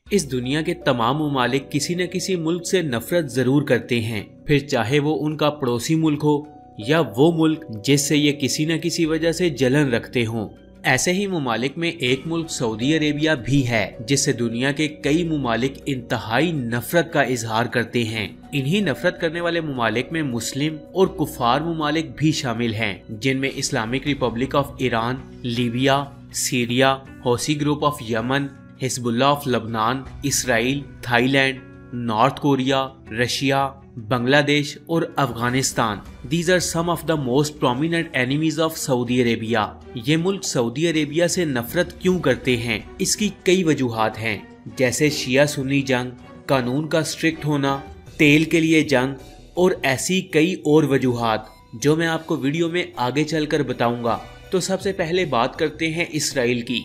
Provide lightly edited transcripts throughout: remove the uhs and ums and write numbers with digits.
इस दुनिया के तमाम ममालिक किसी न किसी मुल्क से नफरत जरूर करते हैं, फिर चाहे वो उनका पड़ोसी मुल्क हो या वो मुल्क जिससे ये किसी न किसी वजह से जलन रखते हों। ऐसे ही ममालिक में एक मुल्क सऊदी अरेबिया भी है जिससे दुनिया के कई ममालिक इंतहाई नफरत का इजहार करते हैं। इन्हीं नफरत करने वाले ममालिक में मुस्लिम और कुफार ममालिक भी शामिल हैं, जिनमें Islamic Republic of Iran, Libya, Syria, Houthi group of Yemen, Hezbollah of लबनान, Israel, Thailand, North Korea, Russia, Bangladesh और Afghanistan. These are some of the most prominent enemies of Saudi Arabia. ये मुल्क सऊदी अरेबिया से नफरत क्यों करते हैं, इसकी कई वजूहात हैं, जैसे शिया सुन्नी जंग, कानून का स्ट्रिक्ट होना, तेल के लिए जंग और ऐसी कई और वजूहात जो मैं आपको वीडियो में आगे चलकर बताऊंगा। तो सबसे पहले बात करते हैं इसराइल की।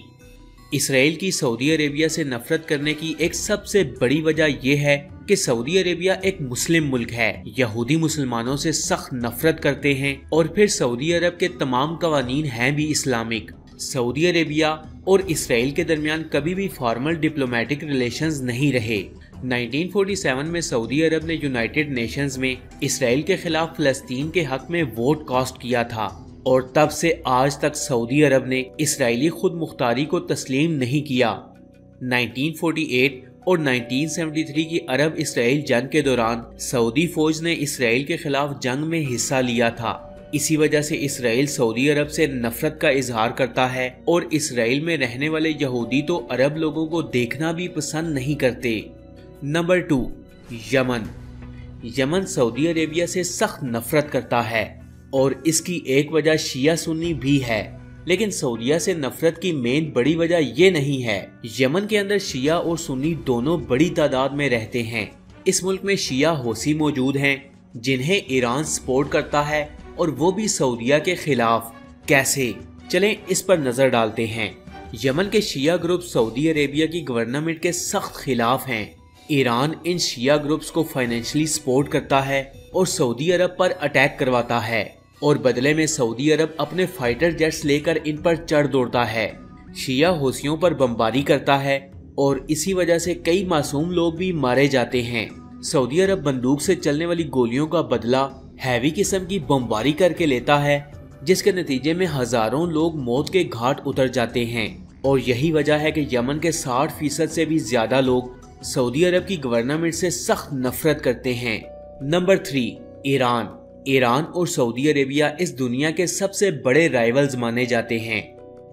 इसराइल की सऊदी अरेबिया से नफरत करने की एक सबसे बड़ी वजह यह है कि सऊदी अरेबिया एक मुस्लिम मुल्क है। यहूदी मुसलमानों से सख्त नफरत करते हैं और फिर सऊदी अरब के तमाम कवानीन हैं भी इस्लामिक। सऊदी अरेबिया और इसराइल के दरमियान कभी भी फॉर्मल डिप्लोमेटिक रिलेशंस नहीं रहे। 1947 में सऊदी अरब ने यूनाइटेड नेशंस में इसराइल के खिलाफ फलस्तीन के हक में वोट कास्ट किया था और तब से आज तक सऊदी अरब ने इसराइली खुद मुख्तारी को तस्लीम नहीं किया। 1948 और 1973 की अरब इसराइल जंग के दौरान सऊदी फौज ने इसराइल के खिलाफ जंग में हिस्सा लिया था। इसी वजह से इसराइल सऊदी अरब से नफरत का इजहार करता है और इसराइल में रहने वाले यहूदी तो अरब लोगों को देखना भी पसंद नहीं करते। Number 2, Yemen. Yemen Saudi Arabia से सख्त नफरत करता है और इसकी एक वजह शिया सुन्नी भी है, लेकिन सऊदिया से नफरत की मेन बड़ी वजह ये नहीं है। यमन के अंदर शिया और सुन्नी दोनों बड़ी तादाद में रहते हैं। इस मुल्क में शिया हौसी मौजूद हैं जिन्हें ईरान सपोर्ट करता है और वो भी सऊदिया के खिलाफ। कैसे, चलें इस पर नजर डालते हैं। यमन के शिया ग्रुप सऊदी अरेबिया की गवर्नमेंट के सख्त खिलाफ हैं। ईरान इन शिया ग्रुप्स को फाइनेंशियली सपोर्ट करता है और सऊदी अरब पर अटैक करवाता है और बदले में सऊदी अरब अपने फाइटर जेट्स लेकर इन पर चढ़ दौड़ता है। शिया हौसियों पर बमबारी करता है और इसी वजह से कई मासूम लोग भी मारे जाते हैं। सऊदी अरब बंदूक से चलने वाली गोलियों का बदला हैवी किस्म की बमबारी करके लेता है, जिसके नतीजे में हजारों लोग मौत के घाट उतर जाते हैं। और यही वजह है कि यमन के 60% से भी ज्यादा लोग सऊदी अरब की गवर्नमेंट से सख्त नफरत करते हैं। Number 3, Iran. ईरान और सऊदी अरेबिया इस दुनिया के सबसे बड़े राइवल्स माने जाते हैं,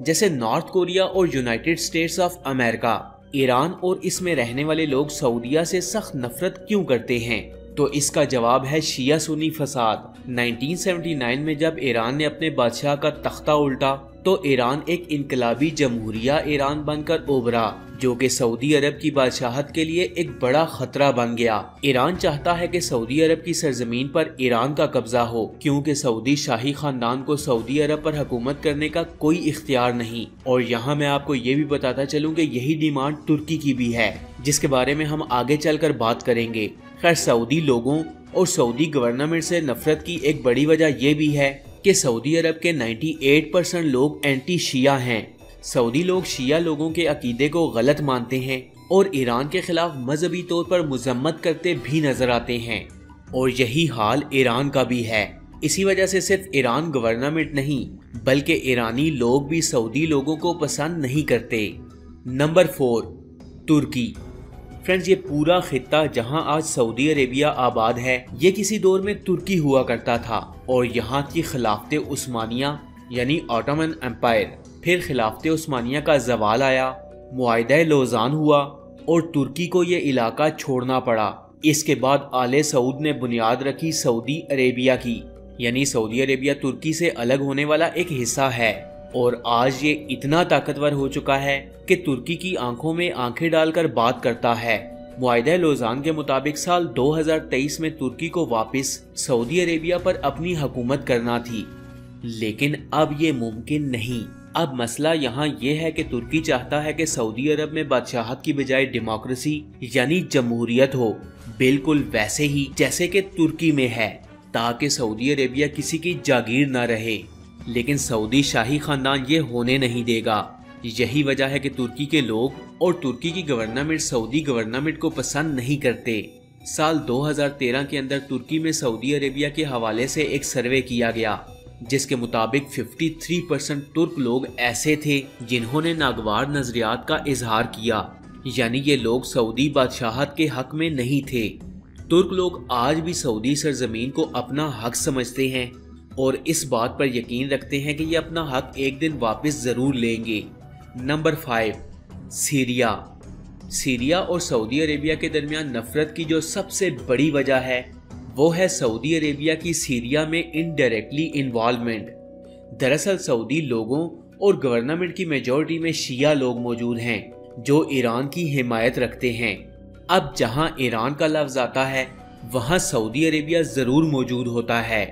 जैसे नॉर्थ कोरिया और United states of America. Iran और इसमें रहने वाले लोग सऊदिया से सख्त नफरत क्यों करते हैं, तो इसका जवाब है शिया सुन्नी फसाद। 1979 में जब ईरान ने अपने बादशाह का तख्ता उल्टा तो ईरान एक इनकलाबी जमहूरिया ईरान बनकर उभरा, जो कि सऊदी अरब की बादशाहत के लिए एक बड़ा खतरा बन गया। ईरान चाहता है कि सऊदी अरब की सरजमीन पर ईरान का कब्जा हो, क्योंकि सऊदी शाही खानदान को सऊदी अरब पर हुकूमत करने का कोई इख्तियार नहीं। और यहाँ मैं आपको ये भी बताता चलूँ कि यही डिमांड तुर्की की भी है, जिसके बारे में हम आगे चलकर बात करेंगे। खैर, सऊदी लोगों और सऊदी गवर्नमेंट से नफरत की एक बड़ी वजह यह भी है कि सऊदी अरब के 98% लोग एंटी शिया हैं। सऊदी लोग शिया लोगों के अकीदे को गलत मानते हैं और ईरान के खिलाफ मजहबी तौर पर मुजम्मत करते भी नजर आते हैं, और यही हाल ईरान का भी है। इसी वजह से सिर्फ ईरान गवर्नमेंट नहीं बल्कि ईरानी लोग भी सऊदी लोगों को पसंद नहीं करते। नंबर 4, तुर्की। फ्रेंड्स, ये पूरा खित्ता जहां आज सऊदी अरेबिया आबाद है, ये किसी दौर में तुर्की हुआ करता था और यहाँ की खिलाफत उस्मानिया यानी ऑटोमन एम्पायर, फिर खिलाफत उस्मानिया का जवाल आया, मुआहिदा लोज़ान हुआ और तुर्की को ये इलाका छोड़ना पड़ा। इसके बाद आले सऊद ने बुनियाद रखी सऊदी अरेबिया की, यानी सऊदी अरेबिया तुर्की से अलग होने वाला एक हिस्सा है और आज ये इतना ताकतवर हो चुका है कि तुर्की की आंखों में आंखें डालकर बात करता है। मुआहिदा लोज़ान के मुताबिक साल 2023 में तुर्की को वापस सऊदी अरेबिया पर अपनी हुकूमत करना थी, लेकिन अब ये मुमकिन नहीं। अब मसला यहाँ ये है कि तुर्की चाहता है कि सऊदी अरब में बादशाहत की बजाय डेमोक्रेसी यानी जमहूरियत हो, बिल्कुल वैसे ही जैसे कि तुर्की में है, ताकि सऊदी अरेबिया किसी की जागीर न रहे। लेकिन सऊदी शाही खानदान ये होने नहीं देगा। यही वजह है कि तुर्की के लोग और तुर्की की गवर्नमेंट सऊदी गवर्नमेंट को पसंद नहीं करते। साल 2013 के अंदर तुर्की में सऊदी अरेबिया के हवाले से एक सर्वे किया गया, जिसके मुताबिक 53% तुर्क लोग ऐसे थे जिन्होंने नागवार नजरियात का इजहार किया, यानी ये लोग सऊदी बादशाहत के हक में नहीं थे। तुर्क लोग आज भी सऊदी सरजमीन को अपना हक समझते हैं और इस बात पर यकीन रखते हैं कि ये अपना हक एक दिन वापस जरूर लेंगे। नंबर 5, सीरिया और सऊदी अरेबिया के दरमियान नफरत की जो सबसे बड़ी वजह है वो है सऊदी अरेबिया की सीरिया में इनडायरेक्टली इन्वॉल्वमेंट। दरअसल सऊदी लोगों और गवर्नमेंट की मेजॉरिटी में शिया लोग मौजूद हैं जो ईरान की हिमायत रखते हैं। अब जहां ईरान का लफ्ज आता है वहां सऊदी अरेबिया जरूर मौजूद होता है।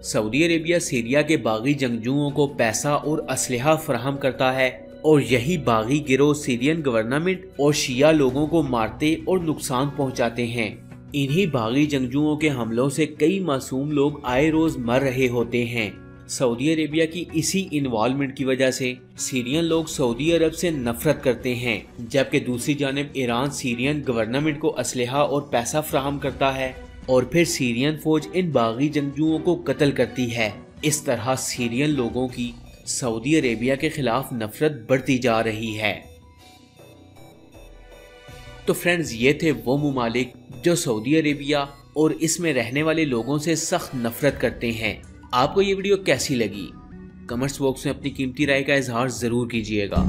सऊदी अरेबिया सीरिया के बागी जंगजुओं को पैसा और असलहा फराहम करता है और यही बागी गिरोह सीरियन गवर्नमेंट और शिया लोगों को मारते और नुकसान पहुंचाते हैं। इन्हीं बागी जंगजुओं के हमलों से कई मासूम लोग आए रोज मर रहे होते हैं। सऊदी अरेबिया की इसी इन्वॉल्वमेंट की वजह से सीरियन लोग सऊदी अरब से नफरत करते हैं, जबकि दूसरी जानिब ईरान सीरियन गवर्नमेंट को असलहा और पैसा फराहम करता है और फिर सीरियन फौज इन बागी जंगजुओं को कत्ल करती है। इस तरह सीरियन लोगों की सऊदी अरेबिया के खिलाफ नफरत बढ़ती जा रही है। तो फ्रेंड्स, ये थे वो मुमालिक जो सऊदी अरेबिया और इसमें रहने वाले लोगों से सख्त नफरत करते हैं। आपको ये वीडियो कैसी लगी? कमेंट्स बॉक्स में अपनी कीमती राय का इजहार जरूर कीजिएगा।